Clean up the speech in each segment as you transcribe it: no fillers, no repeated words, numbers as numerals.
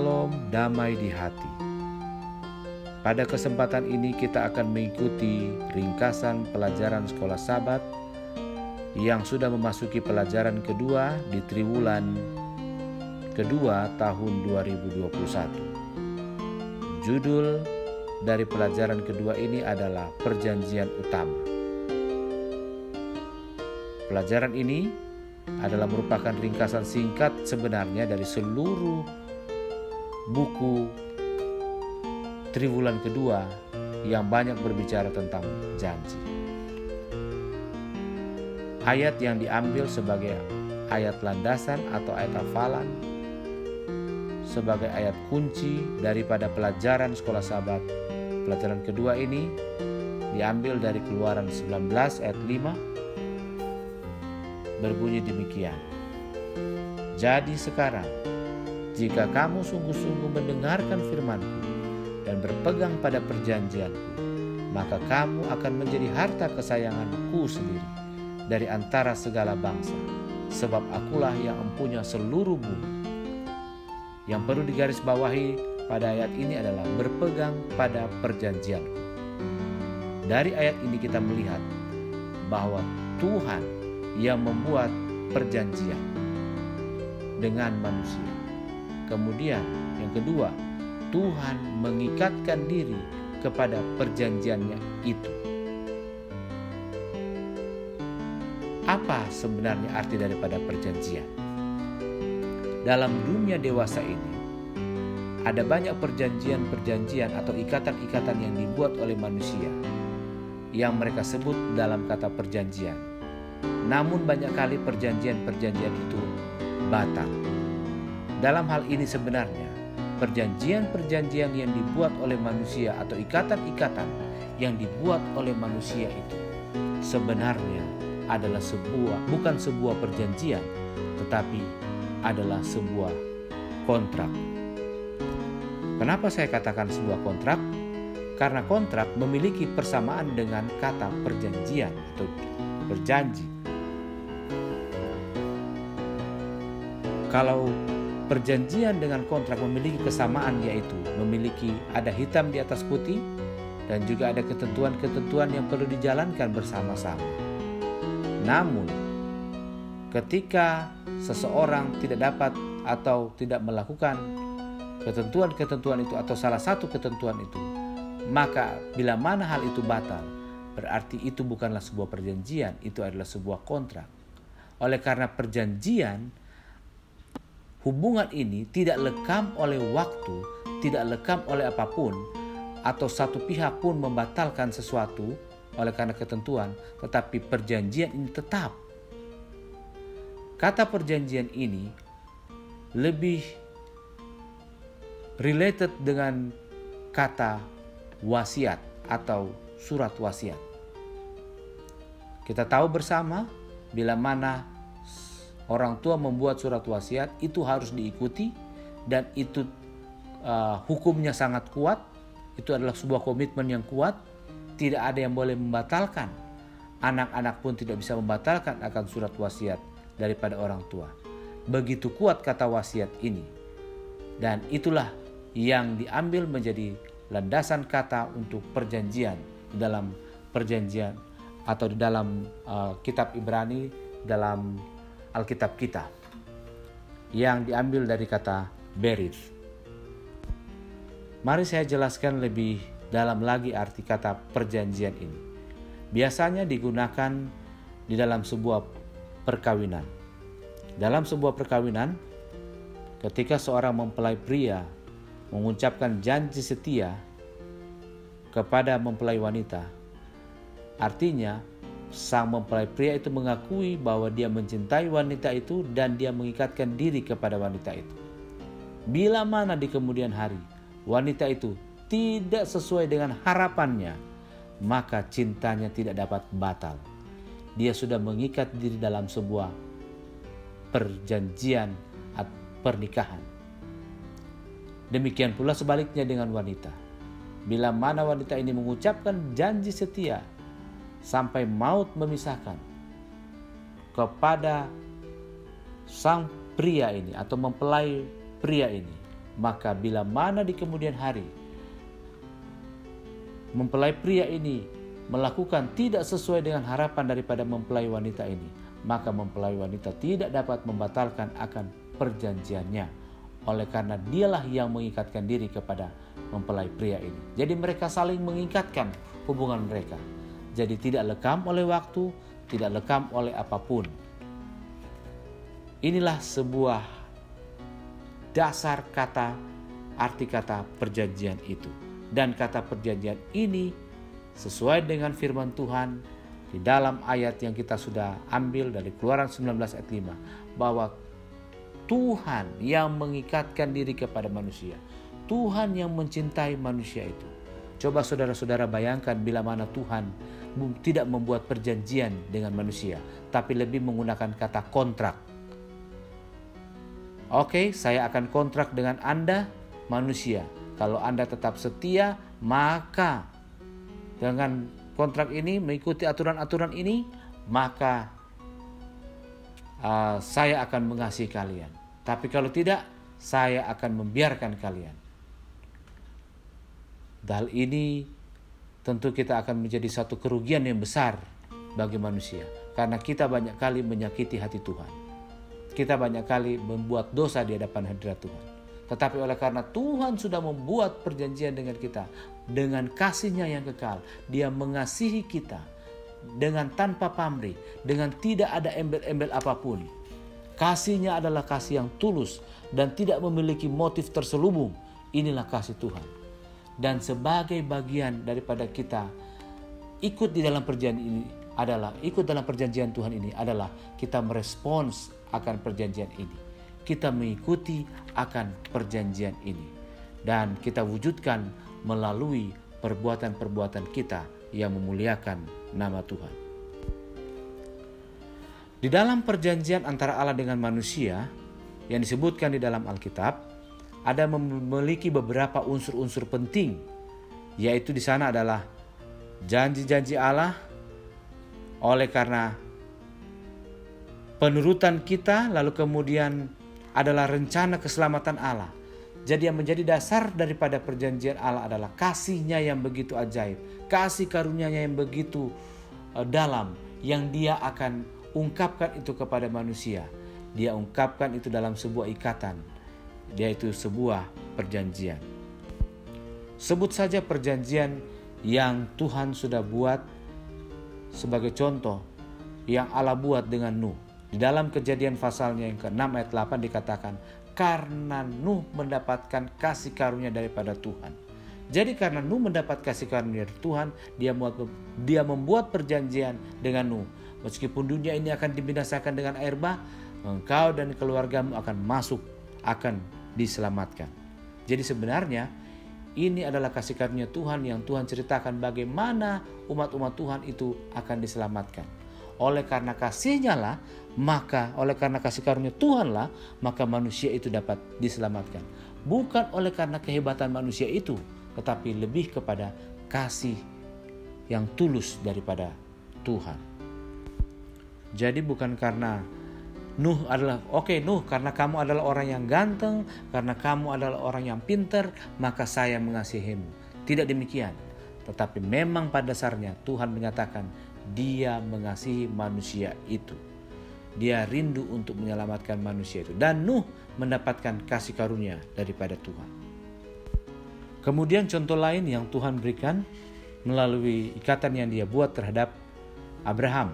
shalom, damai di hati. Pada kesempatan ini kita akan mengikuti ringkasan pelajaran sekolah Sabat yang sudah memasuki pelajaran kedua di triwulan kedua tahun 2021. Judul dari pelajaran kedua ini adalah Perjanjian Utama. Pelajaran ini adalah merupakan ringkasan singkat sebenarnya dari seluruh buku triwulan kedua yang banyak berbicara tentang janji. Ayat yang diambil sebagai ayat landasan atau ayat hafalan, sebagai ayat kunci daripada pelajaran sekolah Sabat pelajaran kedua ini diambil dari Keluaran 19 ayat 5, berbunyi demikian. Jadi sekarang, jika kamu sungguh-sungguh mendengarkan firman-Ku dan berpegang pada perjanjian-Ku, maka kamu akan menjadi harta kesayangan-Ku sendiri dari antara segala bangsa, sebab Akulah yang empunya seluruh bumi. Yang perlu digarisbawahi pada ayat ini adalah berpegang pada perjanjian-Ku. Dari ayat ini kita melihat bahwa Tuhan yang membuat perjanjian dengan manusia. Kemudian yang kedua, Tuhan mengikatkan diri kepada perjanjiannya itu. Apa sebenarnya arti daripada perjanjian? Dalam dunia dewasa ini, ada banyak perjanjian-perjanjian atau ikatan-ikatan yang dibuat oleh manusia yang mereka sebut dalam kata perjanjian. Namun banyak kali perjanjian-perjanjian itu batal. Dalam hal ini sebenarnya perjanjian-perjanjian yang dibuat oleh manusia atau ikatan-ikatan yang dibuat oleh manusia itu sebenarnya adalah bukan sebuah perjanjian, tetapi adalah sebuah kontrak. Kenapa saya katakan sebuah kontrak? Karena kontrak memiliki persamaan dengan kata perjanjian atau berjanji. Kalau perjanjian dengan kontrak memiliki kesamaan, yaitu ada hitam di atas putih dan juga ada ketentuan-ketentuan yang perlu dijalankan bersama-sama. Namun ketika seseorang tidak dapat atau tidak melakukan ketentuan-ketentuan itu atau salah satu ketentuan itu, maka bila mana hal itu batal, berarti itu bukanlah sebuah perjanjian, itu adalah sebuah kontrak. Oleh karena perjanjian, hubungan ini tidak lekam oleh waktu, tidak lekam oleh apapun, atau satu pihak pun membatalkan sesuatu oleh karena ketentuan, tetapi perjanjian ini tetap. Kata perjanjian ini lebih related dengan kata wasiat atau surat wasiat. Kita tahu bersama bila mana orang tua membuat surat wasiat itu harus diikuti dan itu hukumnya sangat kuat. Itu adalah sebuah komitmen yang kuat. Tidak ada yang boleh membatalkan. Anak-anak pun tidak bisa membatalkan akan surat wasiat daripada orang tua. Begitu kuat kata wasiat ini. Dan itulah yang diambil menjadi landasan kata untuk perjanjian dalam perjanjian atau di dalam kitab Ibrani dalam Alkitab kita yang diambil dari kata berith. Mari saya jelaskan lebih dalam lagi arti kata perjanjian ini. Biasanya digunakan di dalam sebuah perkawinan. Dalam sebuah perkawinan, ketika seorang mempelai pria mengucapkan janji setia kepada mempelai wanita, artinya sang mempelai pria itu mengakui bahwa dia mencintai wanita itu dan dia mengikatkan diri kepada wanita itu. Bila mana di kemudian hari wanita itu tidak sesuai dengan harapannya, maka cintanya tidak dapat batal. Dia sudah mengikat diri dalam sebuah perjanjian atau pernikahan. Demikian pula sebaliknya dengan wanita. Bila mana wanita ini mengucapkan janji setia sampai maut memisahkan kepada sang pria ini atau mempelai pria ini, Maka bila mana di kemudian hari mempelai pria ini melakukan tidak sesuai dengan harapan daripada mempelai wanita ini, maka mempelai wanita tidak dapat membatalkan akan perjanjiannya, oleh karena dialah yang mengikatkan diri kepada mempelai pria ini. Jadi mereka saling mengikatkan hubungan mereka. Jadi tidak lekam oleh waktu, tidak lekam oleh apapun. Inilah sebuah dasar kata, arti kata perjanjian itu. Dan kata perjanjian ini sesuai dengan firman Tuhan di dalam ayat yang kita sudah ambil dari Keluaran 19 ayat 5, bahwa Tuhan yang mengikatkan diri kepada manusia, Tuhan yang mencintai manusia itu. Coba saudara-saudara bayangkan bila mana Tuhan tidak membuat perjanjian dengan manusia, tapi lebih menggunakan kata kontrak. Oke, saya akan kontrak dengan Anda manusia. Kalau Anda tetap setia, maka dengan kontrak ini, mengikuti aturan-aturan ini, maka saya akan mengasihi kalian. Tapi kalau tidak, saya akan membiarkan kalian. Hal ini tentu kita akan menjadi satu kerugian yang besar bagi manusia. Karena kita banyak kali menyakiti hati Tuhan. Kita banyak kali membuat dosa di hadapan hadirat Tuhan. Tetapi oleh karena Tuhan sudah membuat perjanjian dengan kita, dengan kasih-Nya yang kekal, Dia mengasihi kita dengan tanpa pamrih, dengan tidak ada embel-embel apapun. Kasih-Nya adalah kasih yang tulus dan tidak memiliki motif terselubung. Inilah kasih Tuhan. Dan sebagai bagian daripada kita ikut di dalam perjanjian ini adalah, ikut dalam perjanjian Tuhan ini adalah kita merespons akan perjanjian ini. Kita mengikuti akan perjanjian ini. Dan kita wujudkan melalui perbuatan-perbuatan kita yang memuliakan nama Tuhan. Di dalam perjanjian antara Allah dengan manusia yang disebutkan di dalam Alkitab, ada memiliki beberapa unsur-unsur penting, yaitu di sana adalah janji-janji Allah. Oleh karena penurutan kita, lalu kemudian adalah rencana keselamatan Allah. Jadi yang menjadi dasar daripada perjanjian Allah adalah kasih-Nya yang begitu ajaib, kasih karunia-Nya yang begitu dalam, yang Dia akan ungkapkan itu kepada manusia. Dia ungkapkan itu dalam sebuah ikatan, yaitu sebuah perjanjian. Sebut saja perjanjian yang Tuhan sudah buat sebagai contoh, yang Allah buat dengan Nuh. Di dalam Kejadian pasalnya yang ke-6 ayat 8 dikatakan, karena Nuh mendapatkan kasih karunia daripada Tuhan. Jadi karena Nuh mendapat kasih karunia dari Tuhan, dia membuat perjanjian dengan Nuh. Meskipun dunia ini akan dibinasakan dengan air bah, engkau dan keluargamu akan masuk, akan diselamatkan. Jadi sebenarnya ini adalah kasih karunia Tuhan yang Tuhan ceritakan bagaimana umat-umat Tuhan itu akan diselamatkan. Oleh karena kasih-Nya lah, maka oleh karena kasih karunia Tuhan lah, maka manusia itu dapat diselamatkan. Bukan oleh karena kehebatan manusia itu, tetapi lebih kepada kasih yang tulus daripada Tuhan. Jadi bukan karena Nuh adalah, Nuh, karena kamu adalah orang yang ganteng, karena kamu adalah orang yang pintar, maka saya mengasihimu. Tidak demikian. Tetapi memang pada dasarnya Tuhan menyatakan Dia mengasihi manusia itu. Dia rindu untuk menyelamatkan manusia itu. Dan Nuh mendapatkan kasih karunia daripada Tuhan. Kemudian contoh lain yang Tuhan berikan melalui ikatan yang Dia buat terhadap Abraham.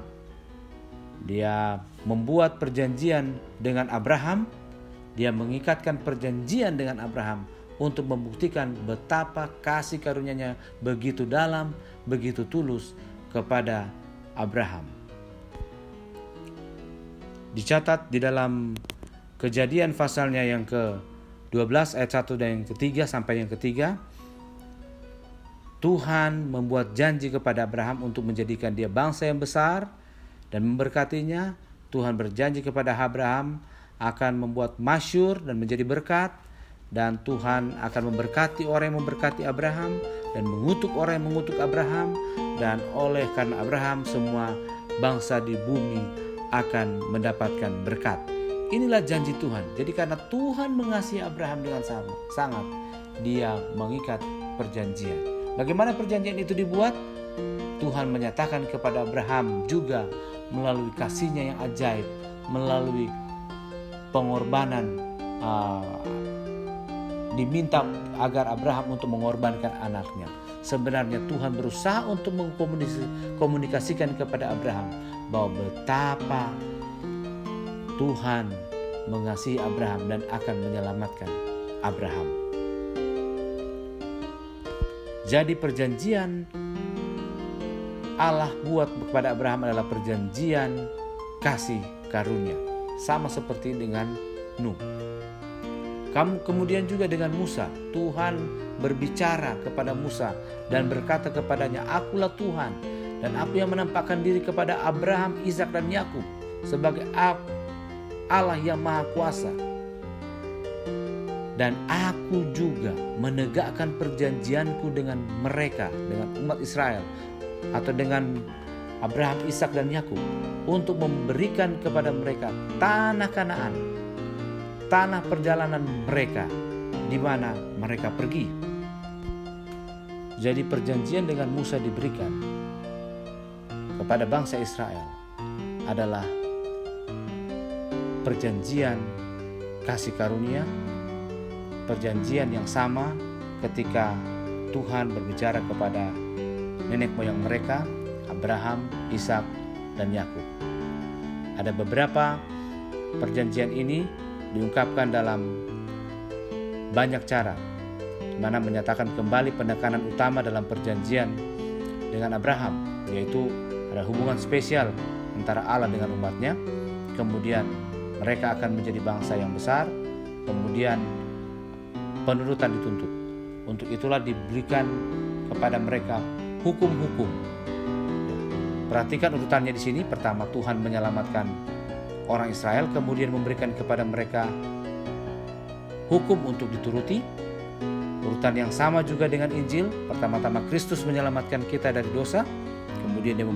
Dia membuat perjanjian dengan Abraham. Dia mengikatkan perjanjian dengan Abraham untuk membuktikan betapa kasih karunia-Nya begitu dalam, begitu tulus kepada Abraham. Dicatat di dalam Kejadian pasalnya yang ke-12 ayat 1 dan yang ketiga sampai yang ketiga, Tuhan membuat janji kepada Abraham untuk menjadikan dia bangsa yang besar dan memberkatinya. Tuhan berjanji kepada Abraham akan membuat masyhur dan menjadi berkat, dan Tuhan akan memberkati orang yang memberkati Abraham dan mengutuk orang yang mengutuk Abraham, dan oleh karena Abraham semua bangsa di bumi akan mendapatkan berkat. inilah janji Tuhan. Jadi karena Tuhan mengasihi Abraham dengan sangat, dia mengikat perjanjian. Bagaimana perjanjian itu dibuat? Tuhan menyatakan kepada Abraham juga melalui kasih-Nya yang ajaib, melalui pengorbanan, diminta agar Abraham untuk mengorbankan anaknya. Sebenarnya Tuhan berusaha untuk mengkomunikasikan kepada Abraham bahwa betapa Tuhan mengasihi Abraham dan akan menyelamatkan Abraham. Jadi perjanjian Allah buat kepada Abraham adalah perjanjian kasih karunia, sama seperti dengan Nuh. Kemudian juga dengan Musa, Tuhan berbicara kepada Musa dan berkata kepadanya, "Akulah Tuhan, dan aku yang menampakkan diri kepada Abraham, Ishak dan Yakub sebagai Allah yang Maha Kuasa. Dan aku juga menegakkan perjanjianku dengan mereka, dengan umat Israel, atau dengan Abraham, Ishak dan Yakub, untuk memberikan kepada mereka tanah Kanaan, tanah perjalanan mereka di mana mereka pergi." Jadi perjanjian dengan Musa diberikan kepada bangsa Israel adalah perjanjian kasih karunia, perjanjian yang sama ketika Tuhan berbicara kepada nenek moyang mereka, Abraham, Ishak, dan Yakub. Ada beberapa perjanjian ini diungkapkan dalam banyak cara, di mana menyatakan kembali penekanan utama dalam perjanjian dengan Abraham, yaitu ada hubungan spesial antara Allah dengan umatnya. Kemudian mereka akan menjadi bangsa yang besar. Kemudian penurutan dituntut. Untuk itulah diberikan kepada mereka hukum-hukum. Perhatikan urutannya di sini. Pertama, Tuhan menyelamatkan orang Israel, kemudian memberikan kepada mereka hukum untuk dituruti. Urutan yang sama juga dengan Injil. Pertama-tama Kristus menyelamatkan kita dari dosa, kemudian dia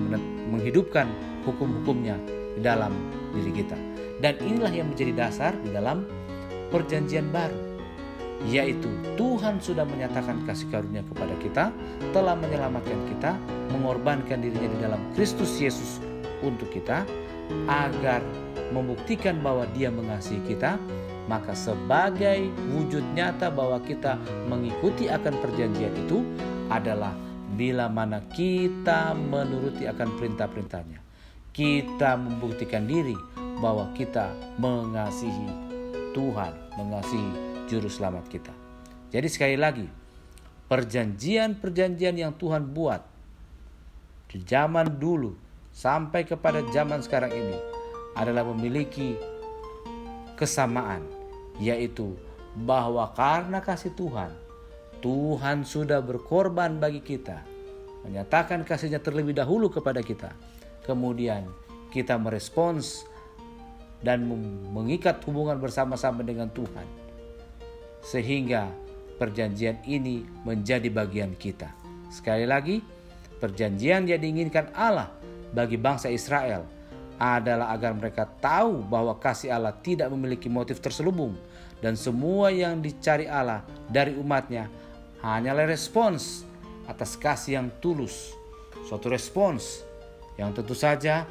menghidupkan hukum-hukumnya di dalam diri kita. Dan inilah yang menjadi dasar di dalam perjanjian baru, yaitu Tuhan sudah menyatakan kasih karunia kepada kita, telah menyelamatkan kita, mengorbankan dirinya di dalam Kristus Yesus untuk kita, agar membuktikan bahwa dia mengasihi kita. Maka sebagai wujud nyata bahwa kita mengikuti akan perjanjian itu adalah bila mana kita menuruti akan perintah-perintahnya. Kita membuktikan diri bahwa kita mengasihi Tuhan, mengasihi Juru Selamat kita. Jadi sekali lagi, perjanjian-perjanjian yang Tuhan buat di zaman dulu sampai kepada zaman sekarang ini adalah memiliki kesamaan, yaitu bahwa karena kasih Tuhan, Tuhan sudah berkorban bagi kita, menyatakan kasih-Nya terlebih dahulu kepada kita. Kemudian kita merespons dan mengikat hubungan bersama-sama dengan Tuhan, sehingga perjanjian ini menjadi bagian kita. Sekali lagi, perjanjian yang diinginkan Allah bagi bangsa Israel adalah agar mereka tahu bahwa kasih Allah tidak memiliki motif terselubung, dan semua yang dicari Allah dari umatnya hanyalah respons atas kasih yang tulus. Suatu respons yang tentu saja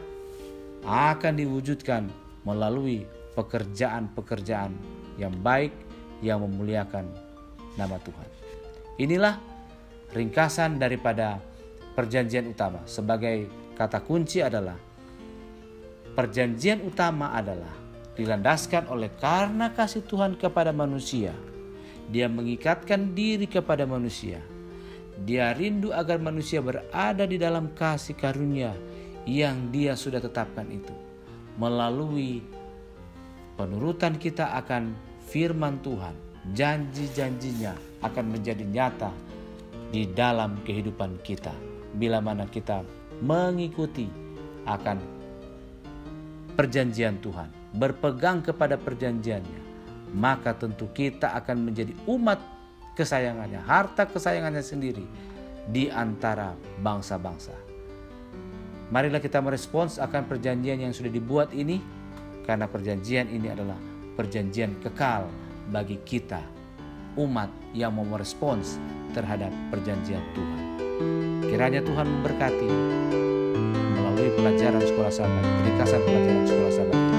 akan diwujudkan melalui pekerjaan-pekerjaan yang baik yang memuliakan nama Tuhan. Inilah ringkasan daripada perjanjian utama. Sebagai kata kunci adalah perjanjian utama adalah dilandaskan oleh karena kasih Tuhan kepada manusia. Dia mengikatkan diri kepada manusia. Dia rindu agar manusia berada di dalam kasih karunia yang Dia sudah tetapkan itu. Melalui penurutan kita akan firman Tuhan, janji-janjinya akan menjadi nyata di dalam kehidupan kita. Bila mana kita mengikuti akan perjanjian Tuhan, berpegang kepada perjanjiannya, maka tentu kita akan menjadi umat kesayangannya, harta kesayangannya sendiri di antara bangsa-bangsa. Marilah kita merespons akan perjanjian yang sudah dibuat ini, Karena perjanjian ini adalah perjanjian kekal bagi kita, umat yang mau merespons terhadap perjanjian Tuhan. Kiranya Tuhan memberkati melalui pelajaran sekolah sahabat, ringkasan pelajaran sekolah sahabat